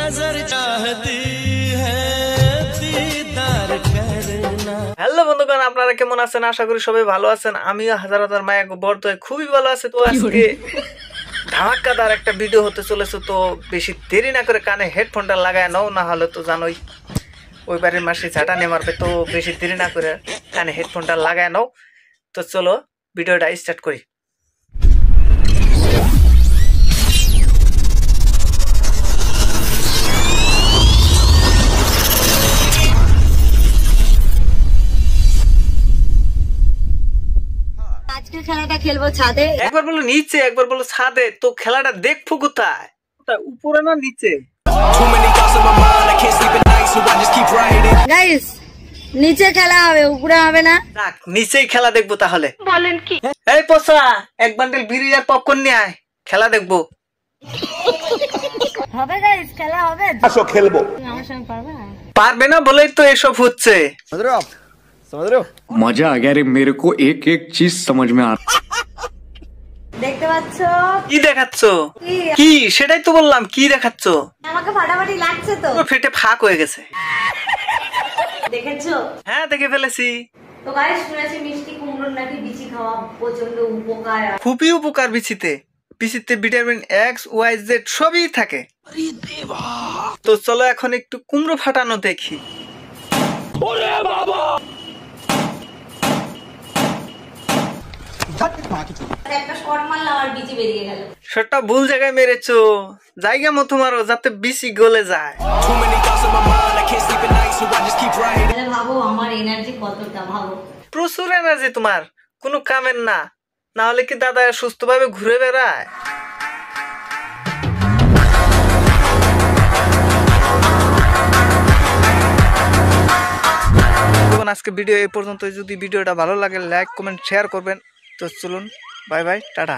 नजर चाहती है दीदार करना। হ্যালো বন্ধুগণ, আপনারা কেমন আছেন? আশা করি সবাই ভালো আছেন। আমিও হাজার হাজার মায়া বর্তমানে খুবই ভালো আছে। তো আজকে ধামাকাদার একটা ভিডিও হতে চলেছে। তো বেশি দেরি না করে কানে হেডফোনটা লাগায় নাও, না হলে তো জানোই ওই বাড়ির মাসি ঝাঁটানি মারবে। তো বেশি দেরি না করে কানে হেডফোনটা লাগায় নাও। তো চলো ভিডিওটা স্টার্ট করি। আজকে খেলাটা খেলবো ছাদে। একবার বলো নিচে, একবার বলো ছাদে। তো খেলাটা দেখবো কোথায়? উপরে না নিচে? গাইস নিচে খেলা হবে, উপরে হবে না। দেখ নিচেই খেলা দেখবো তাহলে। বলেন কি? এই পোষা, এক বান্ডেল বিড়ি আর পপকর্ন নিয়ে আয়, খেলা দেখবো। হবে গাইস, খেলা হবে। আসো খেলবো। আমার সঙ্গে পারবে? পারবে না বলেই তো এসব হচ্ছে। मजा आ गया रे, मेरे को एक एक चीज समझ में आ रहा। দেখতে পাচ্ছ? কি দেখাচ্ছ? কি সেটাই তো বললাম, কি দেখাচ্ছ? আমাকে ফাটাফাটি লাগছে তো। ফেটে ফাঁক হয়ে গেছে। দেখেছো? হ্যাঁ দেখে ফেলেছি। তো গাইস শুনেছি মিষ্টি কুমড়োর নাকি বিচি খাওয়া প্রচন্ড উপকার। খুবই উপকার বিচিতে। বিচিতে ভিটামিন এক্স ওয়াই জেড সবই থাকে। তো চলো এখন একটু কুমড়ো ফাটানো দেখি। একটা শট মারলাম আর বিচি বেরিয়ে গেল। শটটা ভুল জায়গায় মেরেছো, জায়গা মতো মারো যাতে বিচি গলে যায়। তাহলে ভাবো আমার এনার্জি কতটা, ভাবো। প্রচুর এনার্জি তোমার, কোনো কামের না। না হলে কি দাদা সুস্থভাবে ঘুরে বেড়ায়? আজকে ভিডিও এই পর্যন্ত। যদি ভিডিওটা ভালো লাগে লাইক কমেন্ট শেয়ার করবেন। তো চলুন, বাই বাই, টাটা।